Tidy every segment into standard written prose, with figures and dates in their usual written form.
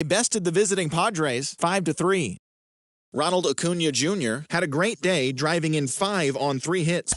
They bested the visiting Padres 5-3. Ronald Acuna Jr. had a great day, driving in 5 on 3 hits.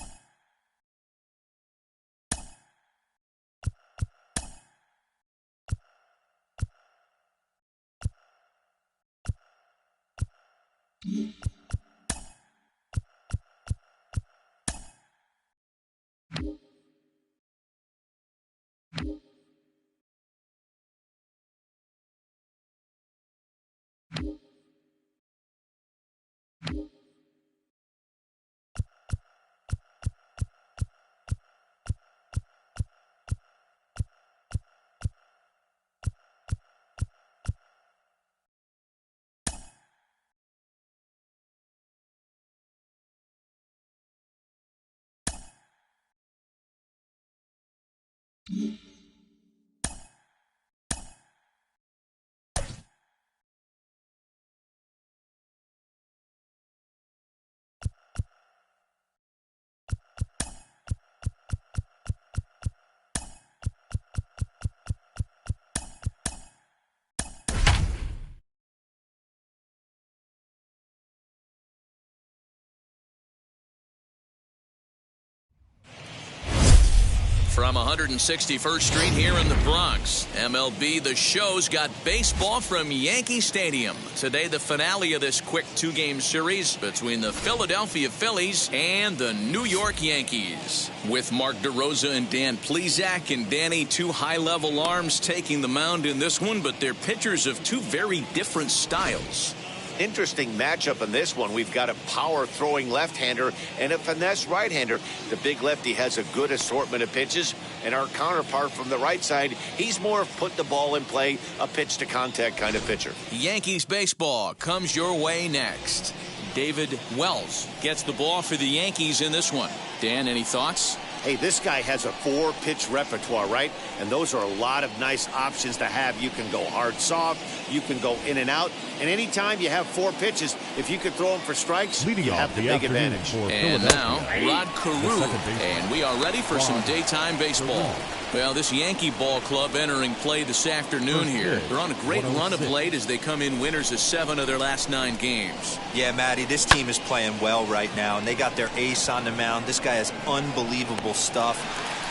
From 161st Street here in the Bronx, MLB The Show's got baseball from Yankee Stadium. Today, the finale of this quick 2-game series between the Philadelphia Phillies and the New York Yankees. With Mark DeRosa and Dan Plesac, and Danny, 2 high-level arms taking the mound in this one, but they're pitchers of 2 very different styles. Interesting matchup in this one. We've got a power-throwing left-hander and a finesse right-hander. The big lefty has a good assortment of pitches, and our counterpart from the right side, he's more of put the ball in play, a pitch-to-contact kind of pitcher. Yankees baseball comes your way next. David Wells gets the ball for the Yankees in this one. Dan, any thoughts? Hey, this guy has a 4-pitch repertoire, right? And those are a lot of nice options to have. You can go hard, soft. You can go in and out. And anytime you have 4 pitches, if you can throw them for strikes, you have the big advantage. And now, Rod Carew. And we are ready for some daytime baseball. Well, this Yankee ball club entering play this afternoon here. They're on a great run of late as they come in winners of 7 of their last 9 games. Yeah, Matty, this team is playing well right now, and they got their ace on the mound. This guy has unbelievable stuff.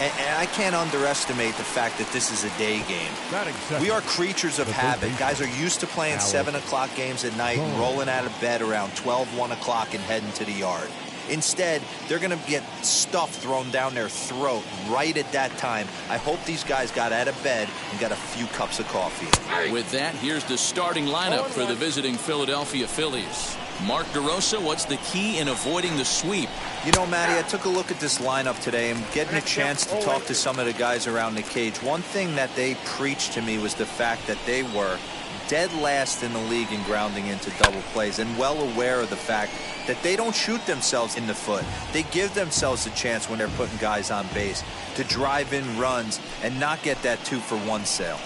And I can't underestimate the fact that this is a day game. We are creatures of habit. Guys are used to playing 7 o'clock games at night and rolling out of bed around 12, 1 o'clock and heading to the yard. Instead, they're going to get stuff thrown down their throat right at that time. I hope these guys got out of bed and got a few cups of coffee. With that, here's the starting lineup for the visiting Philadelphia Phillies. Mark DeRosa, what's the key in avoiding the sweep? You know, Matty, I took a look at this lineup today and getting a chance to talk to some of the guys around the cage. One thing that they preached to me was the fact that they were dead last in the league in grounding into double plays, and well aware of the fact that they don't shoot themselves in the foot. They give themselves a chance when they're putting guys on base to drive in runs and not get that 2-for-1 sale.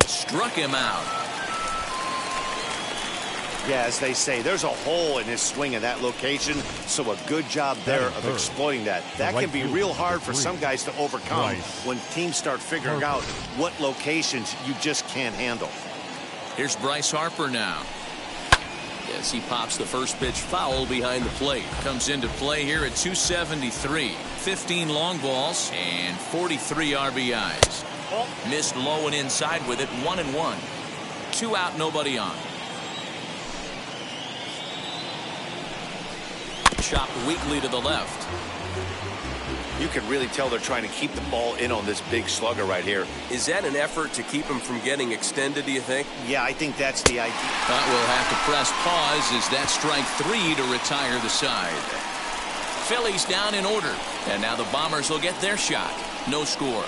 Struck him out. Yeah, as they say, there's a hole in his swing in that location, so a good job there of exploiting that. That can be real hard for some guys to overcome when teams start figuring out what locations you just can't handle. Here's Bryce Harper now. Yes, he pops the first pitch foul behind the plate. Comes into play here at 273. 15 long balls and 43 RBIs. Missed low and inside with it. 1-1. 2 out, nobody on. Chopped weakly to the left. You can really tell they're trying to keep the ball in on this big slugger right here. Is that an effort to keep him from getting extended, do you think? Yeah, I think that's the idea. But we'll have to press pause as that strike 3 to retire the side. Phillies down in order. And now the Bombers will get their shot. No score.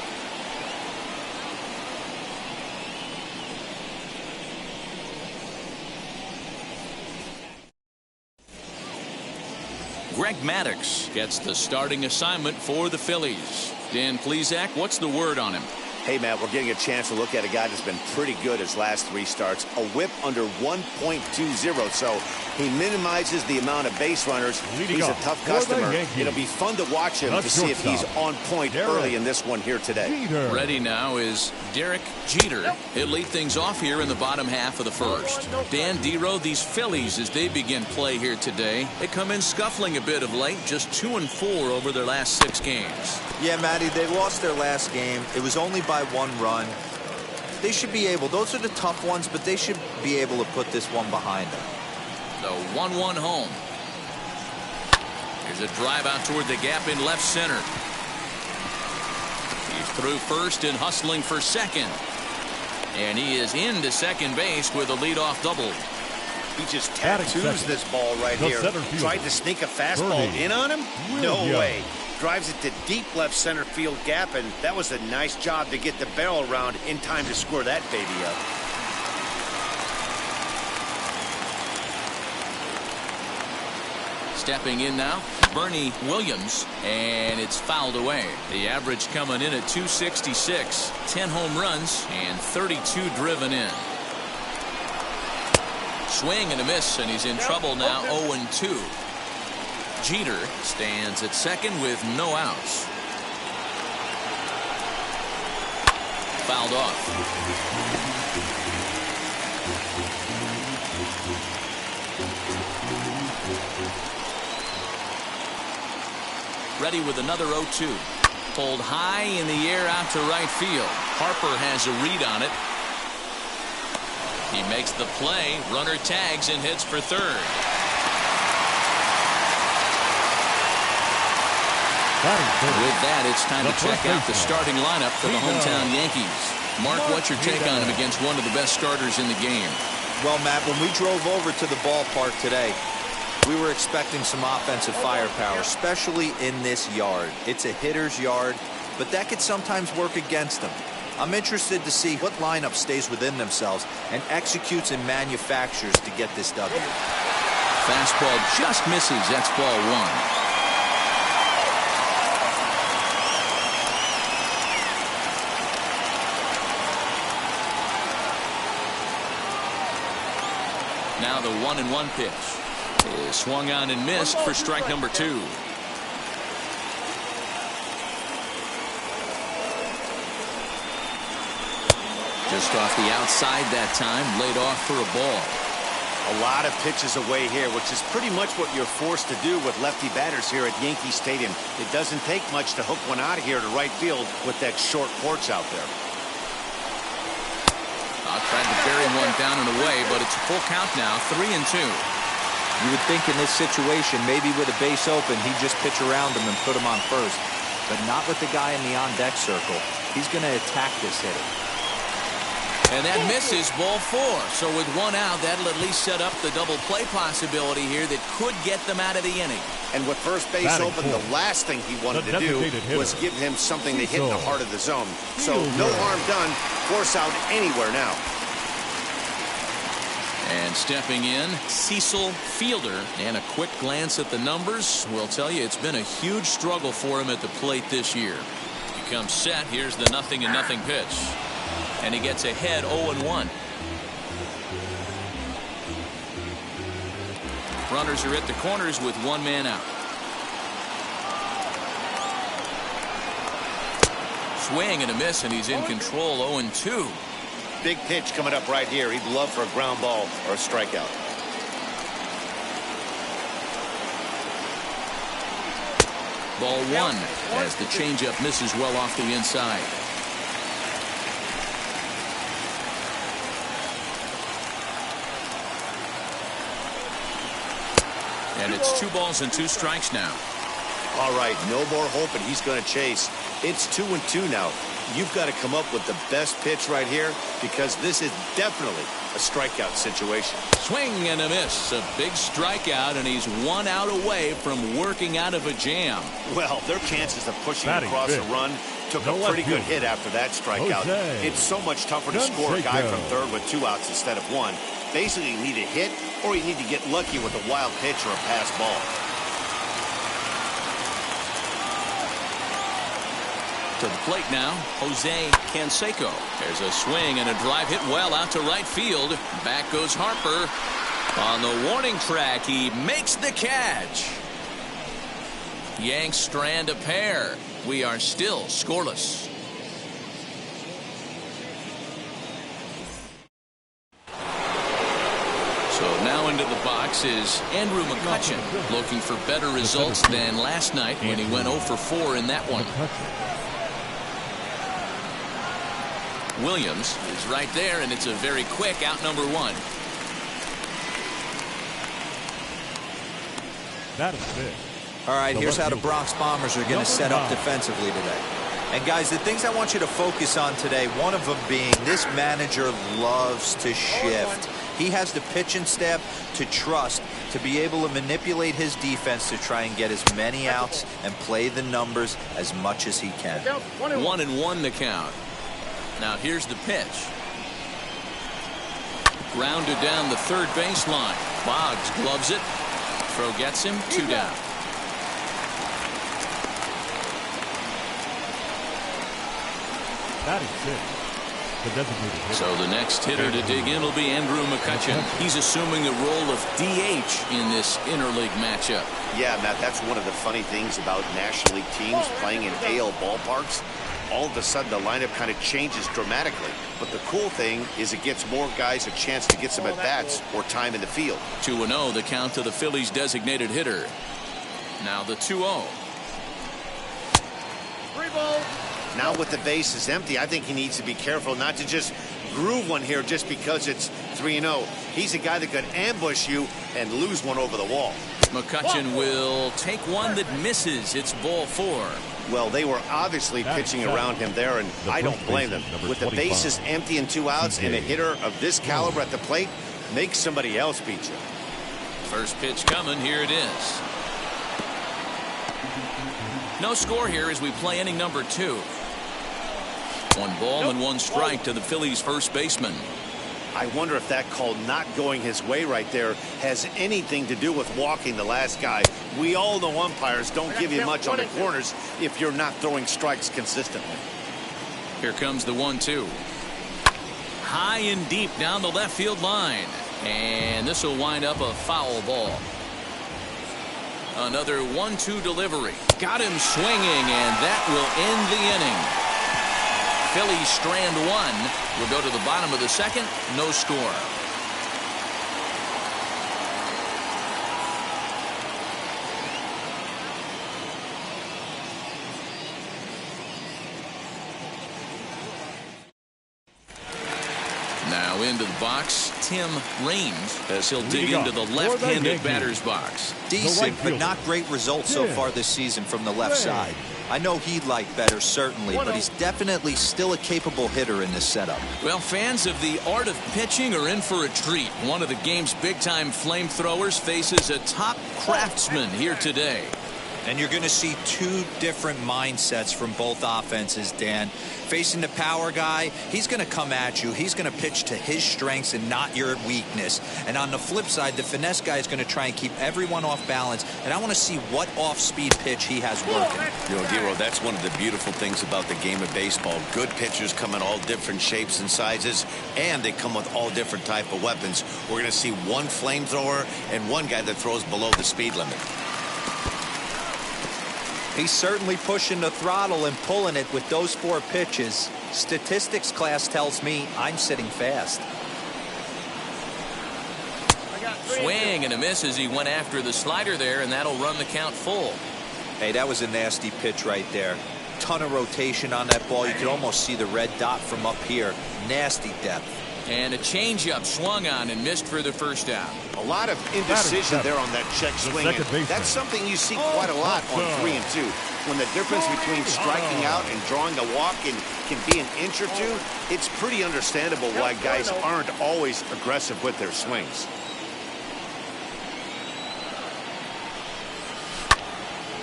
Greg Maddux gets the starting assignment for the Phillies. Dan Plesac, what's the word on him? Hey, Matt, we're getting a chance to look at a guy that's been pretty good his last 3 starts. A whip under 1.20, so he minimizes the amount of base runners. He's a tough customer. It'll be fun to watch him to see if he's on point early in this one here today. Ready now is Derek Jeter. He'll lead things off here in the bottom half of the first. Dan Dero, these Phillies, as they begin play here today, they come in scuffling a bit of late, just 2-4 over their last 6 games. Yeah, Matty, they lost their last game. It was only by 1 run. They should be able, those are the tough ones, but they should be able to put this one behind them. The 1-1 home. Here's a drive out toward the gap in left center. He's through first and hustling for second. And he is into second base with a leadoff double. He just tattoos this ball right here. Tried to sneak a fastball in on him? No way. Drives it to deep left center field gap, and that was a nice job to get the barrel around in time to score that baby up. Stepping in now, Bernie Williams, and it's fouled away. The average coming in at 266, 10 home runs, and 32 driven in. Swing and a miss, and he's in trouble now, 0-2. Jeter stands at second with no outs. Fouled off. Ready with another 0-2. Pulled high in the air out to right field. Harper has a read on it. He makes the play. Runner tags and hits for third. With that, it's time to check out the starting lineup for the hometown Yankees. Mark, what's your take on him against one of the best starters in the game? Well, Matt, when we drove over to the ballpark today, we were expecting some offensive firepower, especially in this yard. It's a hitter's yard, but that could sometimes work against them. I'm interested to see what lineup stays within themselves and executes and manufactures to get this W. Fastball just misses. That's ball 1. Now the 1-1 pitch is swung on and missed for strike number 2. Just off the outside that time, laid off for a ball. A lot of pitches away here, which is pretty much what you're forced to do with lefty batters here at Yankee Stadium. It doesn't take much to hook one out of here to right field with that short porch out there. Tried to bury one down and away, but it's a full count now, 3-2. You would think in this situation, maybe with a base open, he'd just pitch around him and put him on first. But not with the guy in the on-deck circle. He's going to attack this hitter. And that misses, ball 4. So with 1 out, that'll at least set up the double play possibility here that could get them out of the inning. And with first base open, the last thing he wanted to do was give him something to hit in the heart of the zone. So no harm done. Force out anywhere now. And stepping in, Cecil Fielder. And a quick glance at the numbers will tell you it's been a huge struggle for him at the plate this year. He comes set. Here's the 0-0 pitch. And he gets ahead 0-1. Runners are at the corners with 1 man out. Swing and a miss, and he's in control, 0-2. Big pitch coming up right here. He'd love for a ground ball or a strikeout. Ball 1 as the changeup misses well off the inside. And it's 2 balls and 2 strikes now. All right, no more hope, and he's going to chase. It's 2-2 now. You've got to come up with the best pitch right here because this is definitely a strikeout situation. Swing and a miss. A big strikeout, and he's 1 out away from working out of a jam. Well, their chances of pushing across a run took a pretty good hit after that strikeout. It's so much tougher to score a guy from third with 2 outs instead of 1. Basically, you need a hit or you need to get lucky with a wild pitch or a pass ball. To the plate now, Jose Canseco. There's a swing and a drive hit well out to right field. Back goes Harper. On the warning track, he makes the catch. Yanks strand a pair. We are still scoreless. So now into the box is Andrew McCutchen, looking for better results than last night when he went 0 for 4 in that one. Williams is right there, and it's a very quick out number 1. That is big. All right, here's how the Bronx Bombers are going to set up defensively today. And guys, the things I want you to focus on today, one of them being this manager loves to shift. He has the pitching staff to trust to be able to manipulate his defense to try and get as many outs and play the numbers as much as he can. 1-1 the count. Now here's the pitch. Grounded down the third baseline. Boggs gloves it. Throw gets him. 2 down. That is big. So the next hitter to dig in will be Andrew McCutchen. He's assuming the role of DH in this interleague matchup. Yeah, Matt, that's one of the funny things about National League teams playing in AL ballparks. All of a sudden, the lineup kind of changes dramatically. But the cool thing is it gives more guys a chance to get some at-bats or time in the field. 2-0, the count to the Phillies' designated hitter. Now the 2-0. 3 ball. Now with the bases empty, I think he needs to be careful not to just groove one here just because it's 3-0. He's a guy that could ambush you and lose one over the wall. McCutchen will take one that misses. It's ball 4. Well, they were obviously pitching around him there, and I don't blame them. With the bases empty and 2 outs, and a hitter of this caliber at the plate, make somebody else beat you. First pitch coming. Here it is. No score here as we play inning number 2. 1 ball and 1 strike to the Phillies' first baseman. I wonder if that call not going his way right there has anything to do with walking the last guy. We all know umpires don't give you much on the corners if you're not throwing strikes consistently. Here comes the 1-2. High and deep down the left field line. And this will wind up a foul ball. Another 1-2 delivery. Got him swinging, and that will end the inning. Phillies strand 1. We'll go to the bottom of the second. No score. Now into the box, Tim Raines, as he'll dig into the left-handed batter's box. Decent, but not great results so far this season from the left side. I know he'd like better, certainly, but he's definitely still a capable hitter in this setup. Well, fans of the art of pitching are in for a treat. One of the game's big-time flamethrowers faces a top craftsman here today. And you're going to see 2 different mindsets from both offenses, Dan. Facing the power guy, he's going to come at you. He's going to pitch to his strengths and not your weakness. And on the flip side, the finesse guy is going to try and keep everyone off balance. And I want to see what off-speed pitch he has working. You know, Giro, that's one of the beautiful things about the game of baseball. Good pitchers come in all different shapes and sizes, and they come with all different type of weapons. We're going to see 1 flamethrower and 1 guy that throws below the speed limit. He's certainly pushing the throttle and pulling it with those 4 pitches. Statistics class tells me I'm sitting fast. Swing and a miss as he went after the slider there, and that'll run the count full. Hey, that was a nasty pitch right there. Ton of rotation on that ball. You could almost see the red dot from up here. Nasty depth. And a changeup swung on and missed for the first out. A lot of indecision there on that check swing. That's something you see quite a lot on 3 and 2. When the difference between striking out and drawing a walk can be an inch or 2, it's pretty understandable why guys aren't always aggressive with their swings.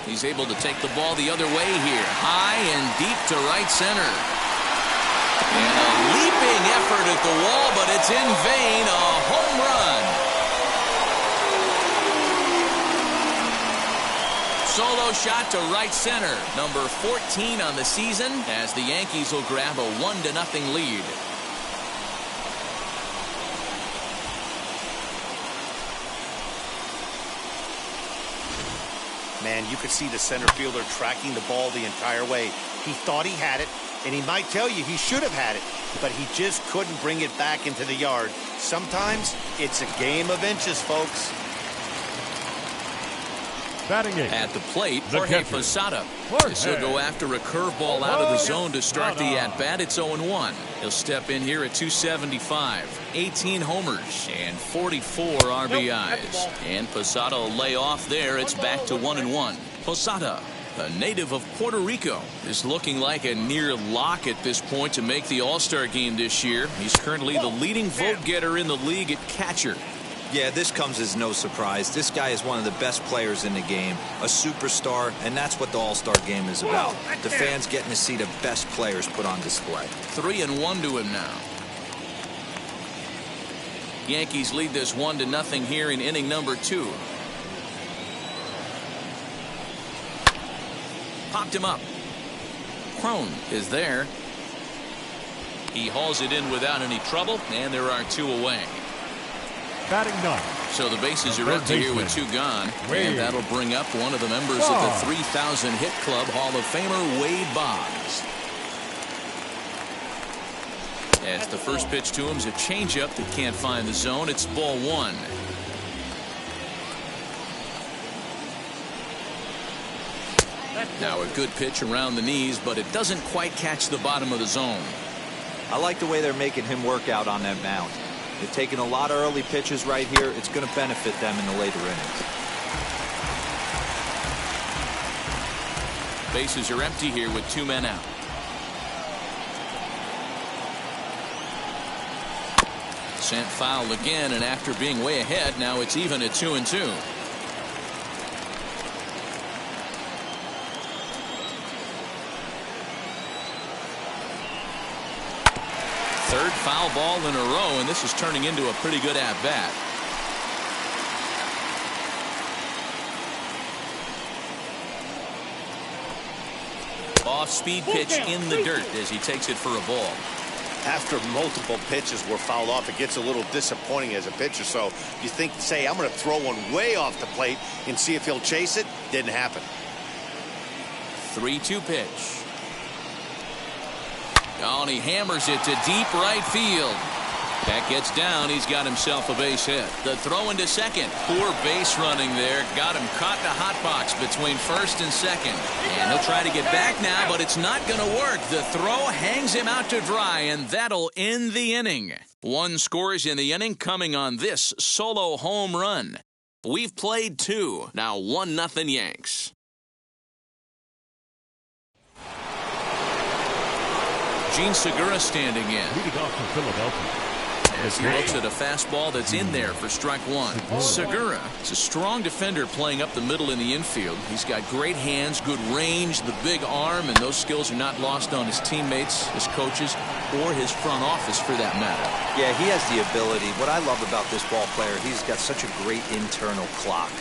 He's able to take the ball the other way here. High and deep to right center. And a leaping effort at the wall, but it's in vain. A home run. Solo shot to right center. Number 14 on the season, as the Yankees will grab a 1-0 lead. Man, you could see the center fielder tracking the ball the entire way. He thought he had it, and he might tell you he should have had it, but he just couldn't bring it back into the yard. Sometimes it's a game of inches, folks. Batting eight. At the plate, Jorge Posada. He'll go after a curveball out of the zone to start the at-bat. It's 0-1. He'll step in here at 275. 18 homers and 44 RBIs. And Posada will lay off there. It's back to 1-1. Posada, a native of Puerto Rico, is looking like a near lock at this point to make the All-Star game this year. He's currently the leading vote getter in the league at catcher. Yeah, this comes as no surprise. This guy is one of the best players in the game, a superstar, and that's what the All-Star game is about. The fans getting to see the best players put on display. 3-1 to him now. Yankees lead this 1-0 here in inning number 2. Popped him up. Crone is there. He hauls it in without any trouble, and there are 2 away. Batting 9. So the bases are empty here with 2 gone. And that'll bring up one of the members of the 3,000 hit club, Hall of Famer Wade Boggs. As the first pitch to him is a changeup that can't find the zone. It's ball 1. Now a good pitch around the knees, but it doesn't quite catch the bottom of the zone. I like the way they're making him work out on that mound. They're taking a lot of early pitches right here. It's going to benefit them in the later innings. Bases are empty here with 2 men out. Sent foul again, and after being way ahead, now it's even at 2-2. Third foul ball in a row, and this is turning into a pretty good at-bat. Off-speed pitch in the dirt as he takes it for a ball. After multiple pitches were fouled off, it gets a little disappointing as a pitcher. So you think, say, I'm going to throw one way off the plate and see if he'll chase it. Didn't happen. 3-2 pitch. Oh, and he hammers it to deep right field. That gets down. He's got himself a base hit. The throw into second. Poor base running there. Got him caught in a hot box between first and second. And he'll try to get back now, but it's not going to work. The throw hangs him out to dry, and that'll end the inning. 1 scores in the inning coming on this solo home run. We've played 2. Now 1-0 Yanks. Gene Segura standing in. Leading off from Philadelphia. As he looks at a fastball that's in there for strike 1. Segura is a strong defender playing up the middle in the infield. He's got great hands, good range, the big arm, and those skills are not lost on his teammates, his coaches, or his front office for that matter. Yeah, he has the ability. What I love about this ball player, he's got such a great internal clock.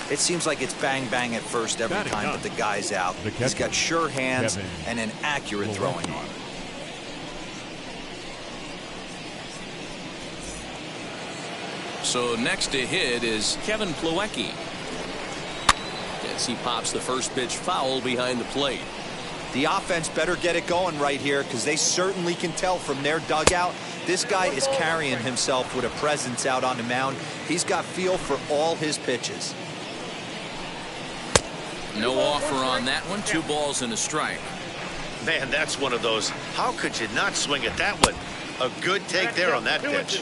It seems like it's bang bang at first every time, but the guy's out. He's got sure hands and an accurate throwing arm. So next to hit is Kevin Plawecki. As he pops the first pitch foul behind the plate. The offense better get it going right here, because they certainly can tell from their dugout this guy is carrying himself with a presence out on the mound. He's got feel for all his pitches. No offer on that one. 2 balls and a strike. Man, that's one of those. How could you not swing at that one? A good take there on that pitch.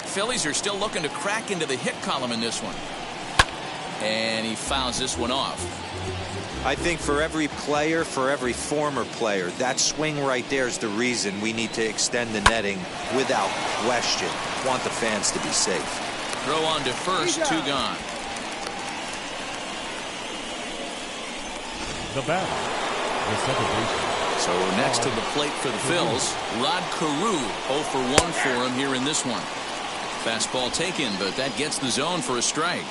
Phillies are still looking to crack into the hit column in this one. And he fouls this one off. I think for every player, for every former player, that swing right there is the reason we need to extend the netting without question. Want the fans to be safe. Throw on to first, 2 gone. The batter, the second baseman. So next to the plate for the Phils, Rod Carew, 0 for 1 for him here in this one. Fastball taken, but that gets the zone for a strike.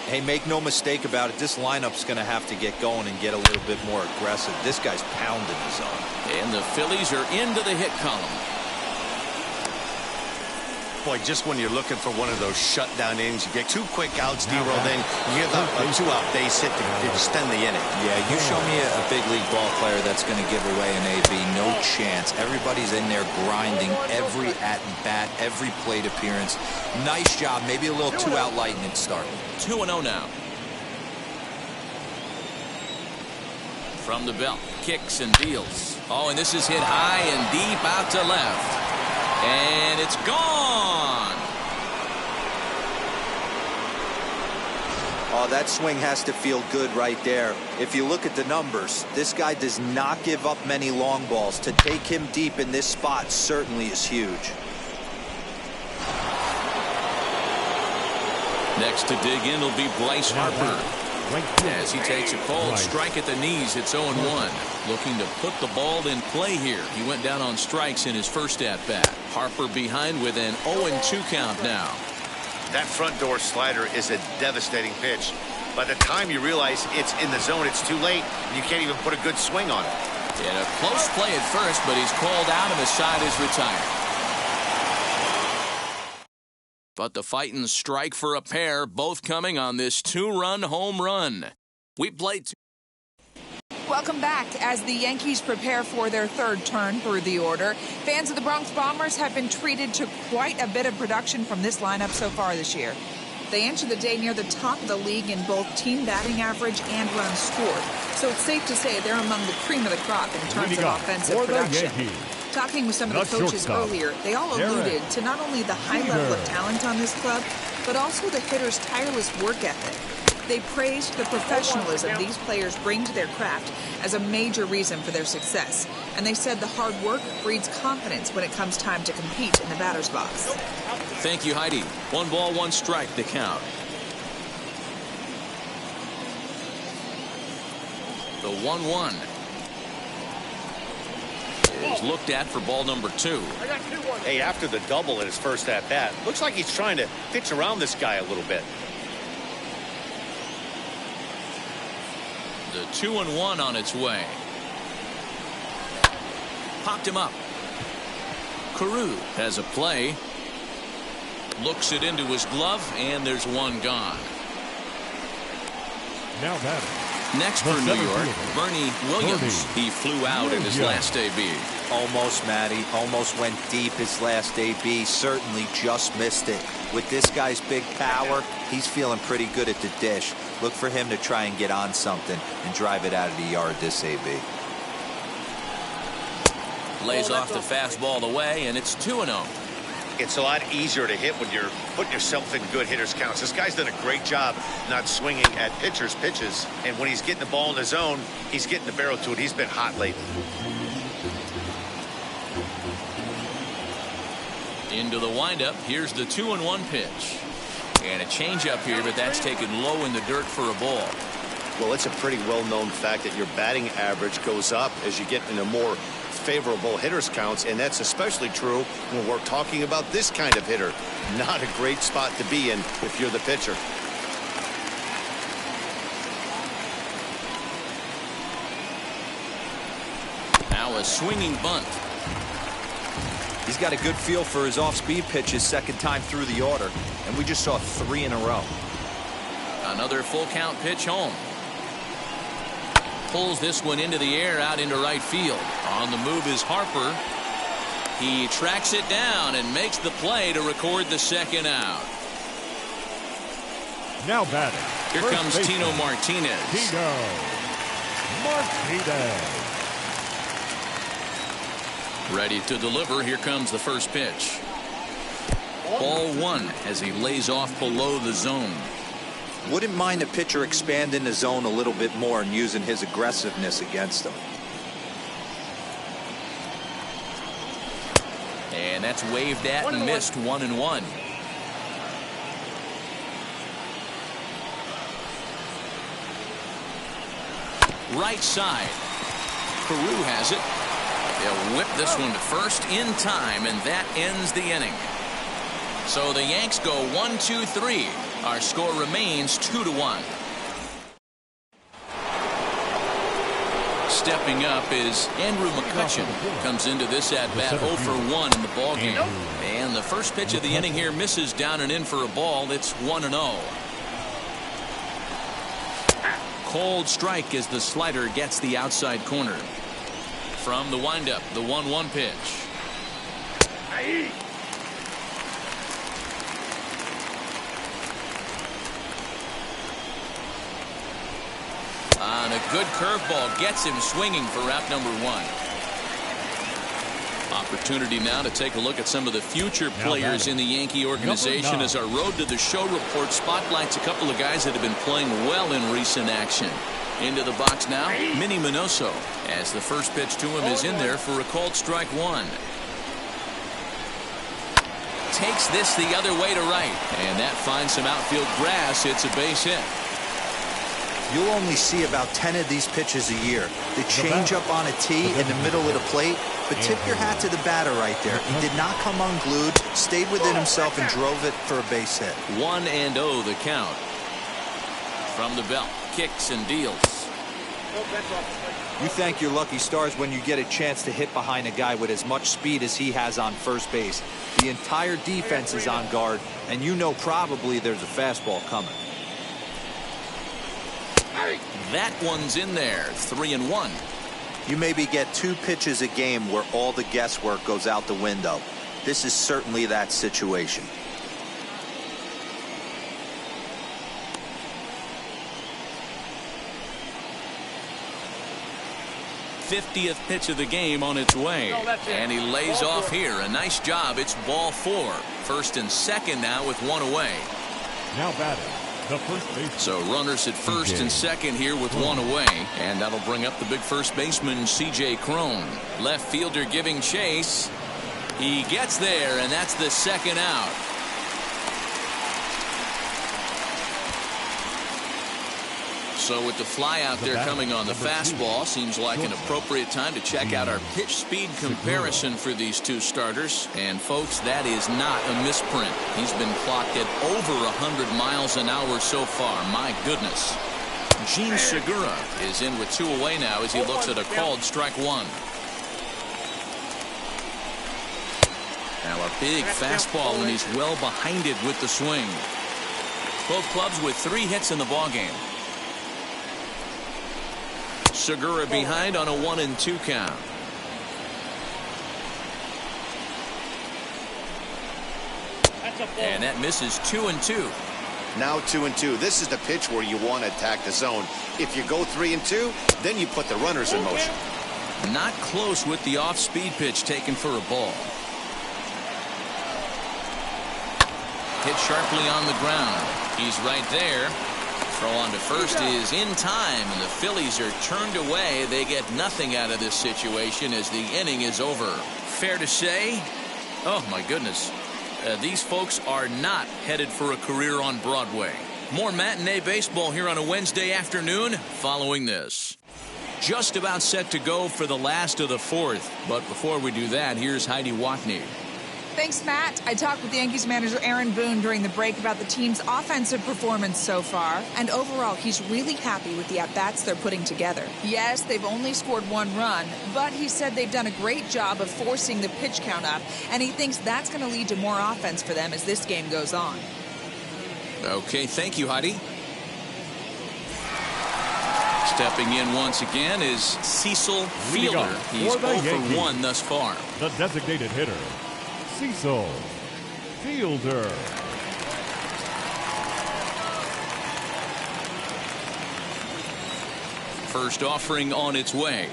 Hey, make no mistake about it. This lineup's going to have to get going and get a little bit more aggressive. This guy's pounding the zone. And the Phillies are into the hit column. Boy, just when you're looking for one of those shutdown innings, you get 2 quick outs, D-Roll, then you give up a 2-out base hit to extend the inning. Yeah, you show me a big league ball player that's going to give away an AB. No chance. Everybody's in there grinding every at-bat, every plate appearance. Nice job. Maybe a little 2-out lightning start. 2-0 now. From the belt, kicks and deals. Oh, and this is hit high and deep out to left. And it's gone. Oh, that swing has to feel good right there. If you look at the numbers, this guy does not give up many long balls. To take him deep in this spot certainly is huge. Next to dig in will be Bryce Harper. As he takes a cold strike at the knees, it's 0-1. Looking to put the ball in play here. He went down on strikes in his first at-bat. Harper behind with an 0-2 count now. That front door slider is a devastating pitch. By the time you realize it's in the zone, it's too late, and you can't even put a good swing on it. And a close play at first, but he's called out and the side is retired. But the fighting strike for a pair, both coming on this 2-run home run. We played. Welcome back. As the Yankees prepare for their third turn through the order, fans of the Bronx Bombers have been treated to quite a bit of production from this lineup so far this year. They enter the day near the top of the league in both team batting average and runs scored. So it's safe to say they're among the cream of the crop in terms of offensive production. Talking with some of the coaches earlier, they all alluded to not only the high level of talent on this club, but also the hitters' tireless work ethic. They praised the professionalism these players bring to their craft as a major reason for their success. And they said the hard work breeds confidence when it comes time to compete in the batter's box. Thank you, Heidi. 1 ball, 1 strike to count. The 1-1 is looked at for ball number 2. Hey, after the double in his first at-bat, looks like he's trying to pitch around this guy a little bit. The 2-1 on its way. Popped him up. Carew has a play. Looks it into his glove, and there's 1 gone. Now batting. Next for New York, Bernie Williams. He flew out in his last AB. Almost, Matty. Almost went deep his last AB. Certainly just missed it. With this guy's big power, he's feeling pretty good at the dish. Look for him to try and get on something and drive it out of the yard this AB. Lays off the fastball away, and it's 2-0. It's a lot easier to hit when you're putting yourself in good hitters' counts. This guy's done a great job not swinging at pitchers' pitches. And when he's getting the ball in the zone, he's getting the barrel to it. He's been hot lately. Into the windup. Here's the 2-1 pitch. And a changeup here, but that's taken low in the dirt for a ball. Well, it's a pretty well-known fact that your batting average goes up as you get into more favorable hitters counts, and that's especially true when we're talking about this kind of hitter. Not a great spot to be in if you're the pitcher. Now a swinging bunt. He's got a good feel for his off-speed pitches second time through the order, and we just saw 3 in a row. Another full count pitch home. Pulls this one into the air out into right field. On the move is Harper. He tracks it down and makes the play to record the second out. Now batting. Here comes Tino Martinez. Tino Martinez. Ready to deliver. Here comes the first pitch. Ball 1 as he lays off below the zone. Wouldn't mind a pitcher expanding the zone a little bit more and using his aggressiveness against him. And that's waved at and missed. 1-1. Right side. Carew has it. They'll whip this one to first in time, and that ends the inning. So the Yanks go 1-2-3. Our score remains 2-1. Stepping up is Andrew McCutcheon. Comes into this at-bat 0 for 1 in the ballgame. And the first pitch of the inning here misses down and in for a ball. It's 1-0. Cold strike as the slider gets the outside corner. From the windup, the 1-1 pitch. On a good curveball, gets him swinging for out number 1. Opportunity now to take a look at some of the future players in the Yankee organization as our Road to the Show report spotlights a couple of guys that have been playing well in recent action. Into the box now, Minnie Minoso, as the first pitch to him is in there for a called strike 1. Takes this the other way to right, and that finds some outfield grass. It's a base hit. You'll only see about 10 of these pitches a year. The change up on a tee in the middle of the plate, but tip your hat to the batter right there. He did not come unglued, stayed within himself, and drove it for a base hit. 1-0 the count. From the belt, kicks and deals. You thank your lucky stars when you get a chance to hit behind a guy with as much speed as he has on first base. The entire defense is on guard, and you know probably there's a fastball coming. That one's in there. 3-1. You maybe get 2 pitches a game where all the guesswork goes out the window. This is certainly that situation. '50th pitch of the game on its way. And he lays off here. A nice job. It's ball 4. First and second now with 1 away. Now batting. The first baseman. So runners at first and second here with 1 away. And that'll bring up the big first baseman, C.J. Cron. Left fielder giving chase. He gets there, and that's the second out. So with the fly out there coming on the fastball, seems like an appropriate time to check out our pitch speed comparison for these two starters. And folks, that is not a misprint. He's been clocked at over 100 miles an hour so far. My goodness. Gene Segura is in with 2 away now as he looks at a called strike 1. Now a big fastball, and he's well behind it with the swing. Both clubs with 3 hits in the ballgame. Segura behind on a 1-2 count. And that misses 2-2. Now 2-2. This is the pitch where you want to attack the zone. If you go 3-2, then you put the runners in motion. Not close with the off-speed pitch taken for a ball. Hit sharply on the ground. He's right there. Throw on to first is in time, and the Phillies are turned away. They get nothing out of this situation as the inning is over. Fair to say, oh my goodness, these folks are not headed for a career on Broadway. More matinee baseball here on a Wednesday afternoon following this. Just about set to go for the last of the 4th, but before we do that, here's Heidi Watney. Thanks, Matt. I talked with Yankees manager Aaron Boone during the break about the team's offensive performance so far, and overall, he's really happy with the at-bats they're putting together. Yes, they've only scored 1 run, but he said they've done a great job of forcing the pitch count up, and he thinks that's going to lead to more offense for them as this game goes on. Okay, thank you, Heidi. Stepping in once again is Cecil Fielder. He's 0 for 1 thus far. The designated hitter, Cecil Fielder. First offering on its way.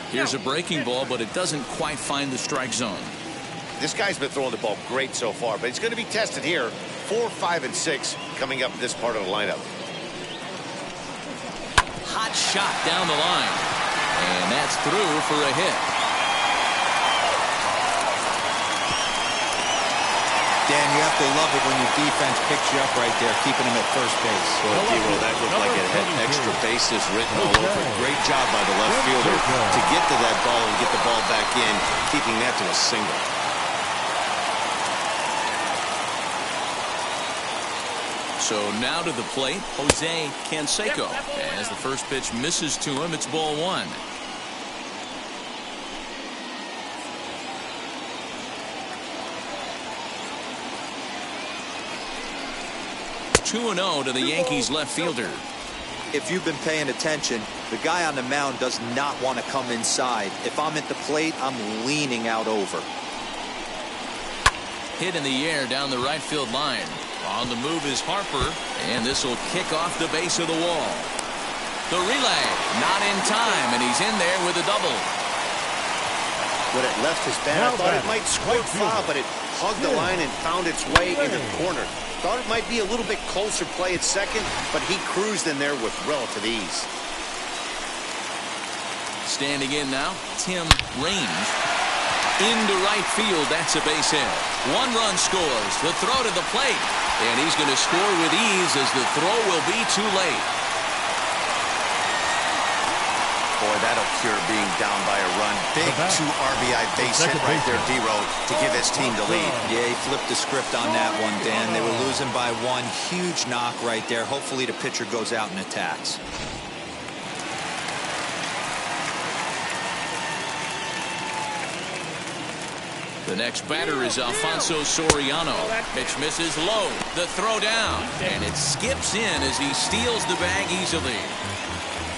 Here's a breaking ball, but it doesn't quite find the strike zone. This guy's been throwing the ball great so far, but he's going to be tested here. 4, 5, and 6 coming up this part of the lineup. Hot shot down the line, and that's through for a hit. Dan, you have to love it when your defense picks you up right there, keeping him at first base. Well, D-Roll, that looked like it had extra bases written all over it. Great job by the left fielder to get to that ball and get the ball back in, keeping that to a single. So now to the plate, Jose Canseco. As the first pitch misses to him, it's ball one. 2-0 to the Yankees left fielder. If you've been paying attention, the guy on the mound does not want to come inside. If I'm at the plate, I'm leaning out over. Hit in the air down the right field line. On the move is Harper, and this will kick off the base of the wall. The relay, not in time, and he's in there with a double. When it left his bat, I thought it might squirt foul, but it hugged the line and found its way into the corner. Thought it might be a little bit closer play at second, but he cruised in there with relative ease. Standing in now, Tim Raines. Into right field, that's a base hit. One run scores, the throw to the plate, and he's going to score with ease as the throw will be too late. Boy, that'll cure being down by a run. Big 2 RBI base hit right there, D-Row, to give his team the lead. Yeah, he flipped the script on that one, Dan. They were losing by 1. Huge knock right there. Hopefully the pitcher goes out and attacks. The next batter is Alfonso Soriano. Pitch misses low. The throw down. And it skips in as he steals the bag easily.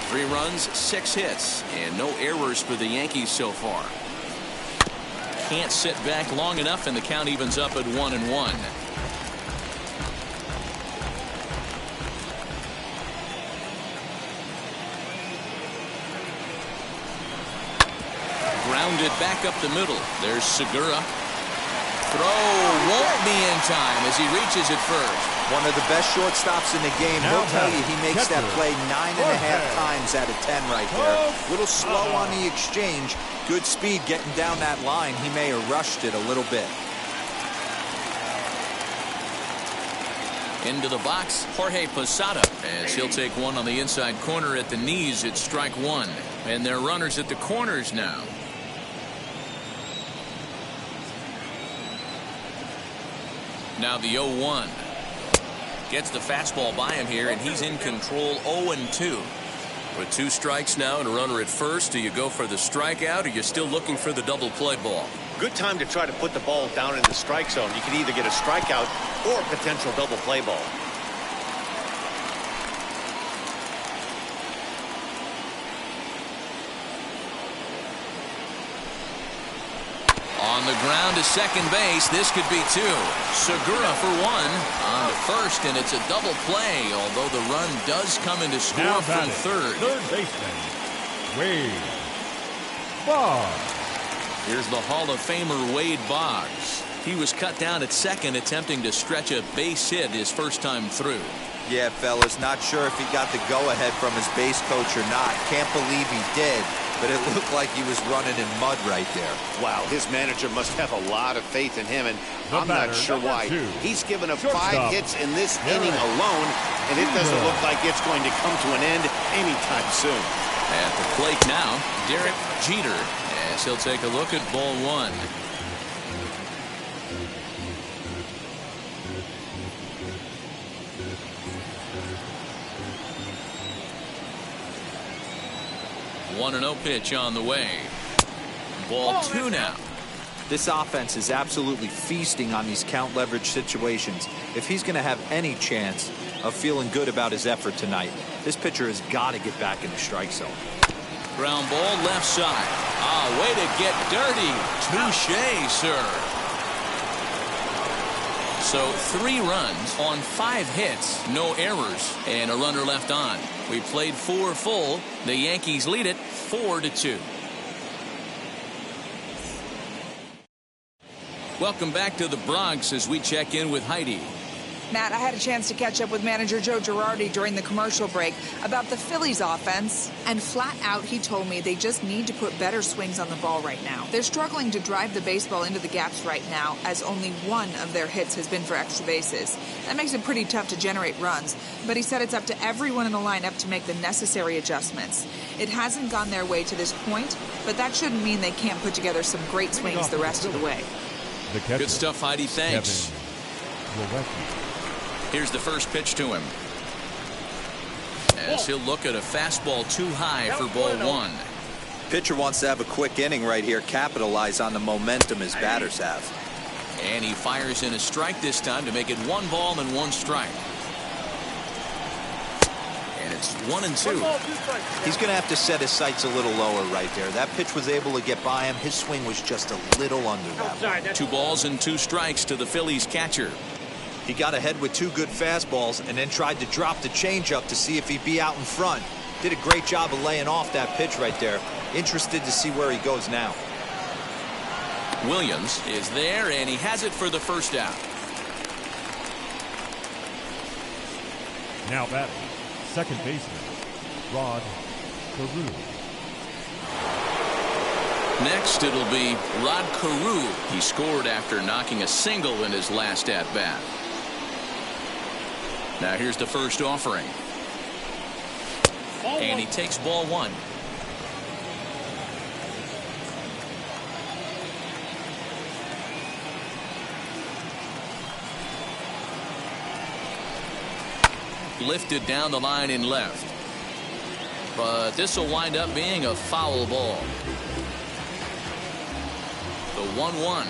3 runs, 6 hits, and no errors for the Yankees so far. Can't sit back long enough, and the count evens up at 1-1. Grounded back up the middle. There's Segura. Throw won't be in time as he reaches it first. One of the best shortstops in the game. He'll tell you he makes that play 9.5 times out of 10 right there. Little slow on the exchange. Good speed getting down that line. He may have rushed it a little bit. Into the box, Jorge Posada, as he'll take one on the inside corner at the knees. It's strike 1. And they're runners at the corners now. Now the 0-1. Gets the fastball by him here, and he's in control. 0-2. With 2 strikes now and a runner at first, do you go for the strikeout, or you're still looking for the double play ball? Good time to try to put the ball down in the strike zone. You can either get a strikeout or a potential double play ball. On the ground to second base. This could be 2. Segura for 1 on to first, and it's a double play, although the run does come into score from third. Third baseman, Wade Boggs. Here's the Hall of Famer Wade Boggs. He was cut down at second, attempting to stretch a base hit his first time through. Yeah, fellas, not sure if he got the go-ahead from his base coach or not. Can't believe he did, but it looked like he was running in mud right there. Wow, his manager must have a lot of faith in him, and I'm not sure why. He's given up 5 hits in this inning alone, and it doesn't look like it's going to come to an end anytime soon. At the plate now, Derek Jeter, as he'll take a look at ball 1. One 1-0 pitch on the way. Ball 2 now. This offense is absolutely feasting on these count leverage situations. If he's going to have any chance of feeling good about his effort tonight, this pitcher has got to get back in the strike zone. Ground ball left side. Way to get dirty. Touché, sir. So 3 runs on 5 hits, no errors, and a runner left on. We played 4 full. The Yankees lead it 4-2. Welcome back to the Bronx as we check in with Heidi. Matt, I had a chance to catch up with manager Joe Girardi during the commercial break about the Phillies offense, and flat out he told me they just need to put better swings on the ball right now. They're struggling to drive the baseball into the gaps right now, as only 1 of their hits has been for extra bases. That makes it pretty tough to generate runs, but he said it's up to everyone in the lineup to make the necessary adjustments. It hasn't gone their way to this point, but that shouldn't mean they can't put together some great swings the rest of the way. Good stuff, Heidi. Thanks. Here's the first pitch to him. As he'll look at a fastball too high for ball one. Pitcher wants to have a quick inning right here, capitalize on the momentum his batters have. And he fires in a strike this time to make it 1 ball and 1 strike. And it's 1-2. He's going to have to set his sights a little lower right there. That pitch was able to get by him. His swing was just a little under that one. 2 balls and 2 strikes to the Phillies catcher. He got ahead with 2 good fastballs and then tried to drop the changeup to see if he'd be out in front. Did a great job of laying off that pitch right there. Interested to see where he goes now. Williams is there, and he has it for the first out. Now batting, second baseman, Rod Carew. Next, it'll be Rod Carew. He scored after knocking a single in his last at-bat. Now here's the first offering. And he takes ball 1. Lifted down the line in left. But this will wind up being a foul ball. The 1-1.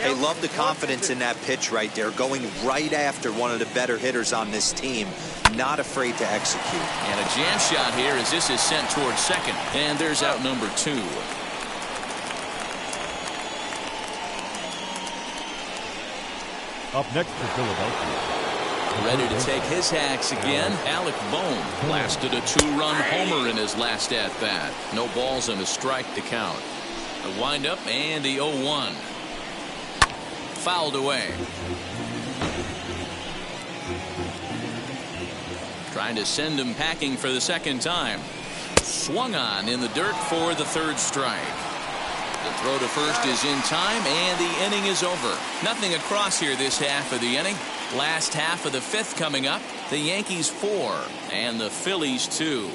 Hey, love the confidence in that pitch right there, going right after one of the better hitters on this team, not afraid to execute. And a jam shot here as this is sent towards second, and there's out number 2. Up next for Philadelphia. Ready to take his hacks again. Alec Bohm blasted a 2-run homer in his last at-bat. No balls and a strike to count. The windup and the 0-1. Fouled away. Trying to send him packing for the second time. Swung on in the dirt for the 3rd strike. The throw to first is in time, and the inning is over. Nothing across here this half of the inning. Last half of the 5th coming up. The Yankees 4 and the Phillies 2.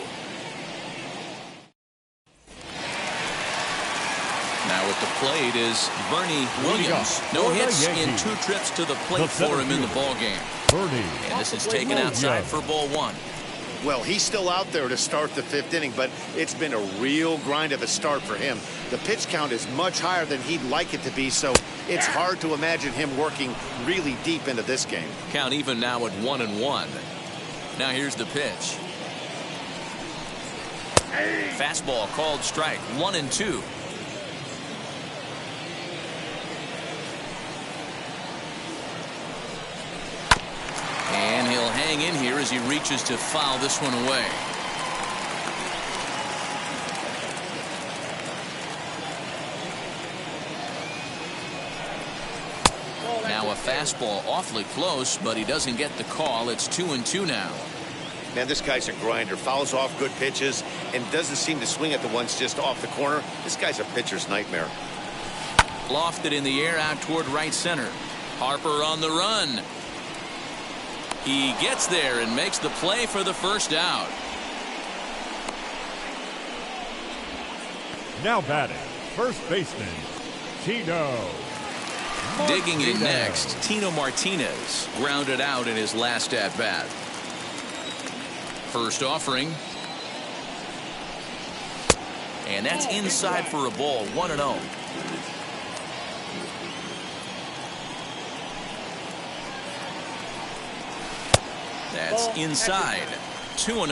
Now at the plate is Bernie Williams. No hits in 2 trips to the plate for him in the ballgame. And this is taken outside for ball 1. Well, he's still out there to start the 5th inning, but it's been a real grind of a start for him. The pitch count is much higher than he'd like it to be, so it's hard to imagine him working really deep into this game. Count even now at 1-1. Now here's the pitch. Fastball called strike. 1-2. And he'll hang in here as he reaches to foul this one away. Now a fastball awfully close, but he doesn't get the call. It's 2-2 now. Man, this guy's a grinder. Fouls off good pitches and doesn't seem to swing at the ones just off the corner. This guy's a pitcher's nightmare. Lofted in the air out toward right center. Harper on the run. He gets there and makes the play for the first out. Now batting, first baseman, Tino. Digging in next, Tino Martinez grounded out in his last at-bat. First offering. And that's inside for a ball, 1-0. That's inside. 2-0.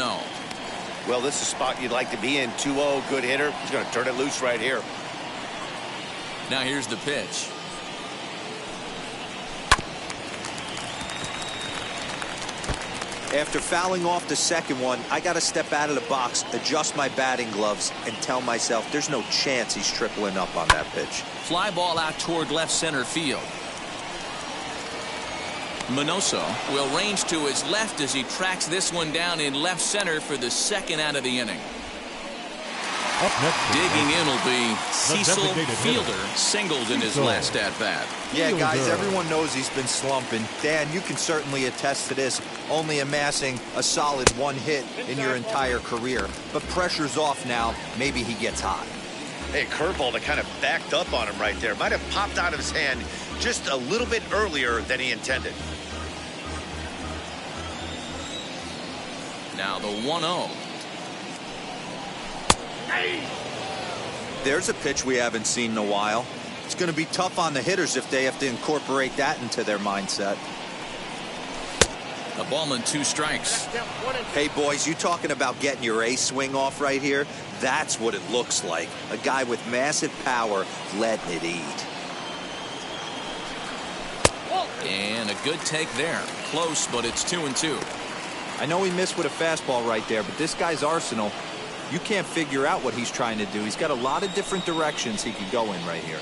Well, this is a spot you'd like to be in. 2-0, good hitter. He's going to turn it loose right here. Now here's the pitch. After fouling off the second one, I got to step out of the box, adjust my batting gloves, and tell myself there's no chance he's tripling up on that pitch. Fly ball out toward left center field. Minoso will range to his left as he tracks this one down in left center for the second out of the inning. Up next, digging in will be Cecil Fielder, singled in his last at-bat. Yeah, guys, everyone knows he's been slumping. Dan, you can certainly attest to this, only amassing a solid 1 hit in your entire career. But pressure's off now. Maybe he gets hot. Hey, curveball that kind of backed up on him right there. Might have popped out of his hand just a little bit earlier than he intended. Now the 1-0. There's a pitch we haven't seen in a while. It's going to be tough on the hitters if they have to incorporate that into their mindset. A ball and 2 strikes. Hey, boys, you talking about getting your A swing off right here? That's what it looks like. A guy with massive power letting it eat. And a good take there. Close, but it's 2-2. I know he missed with a fastball right there, but this guy's arsenal, you can't figure out what he's trying to do. He's got a lot of different directions he could go in right here.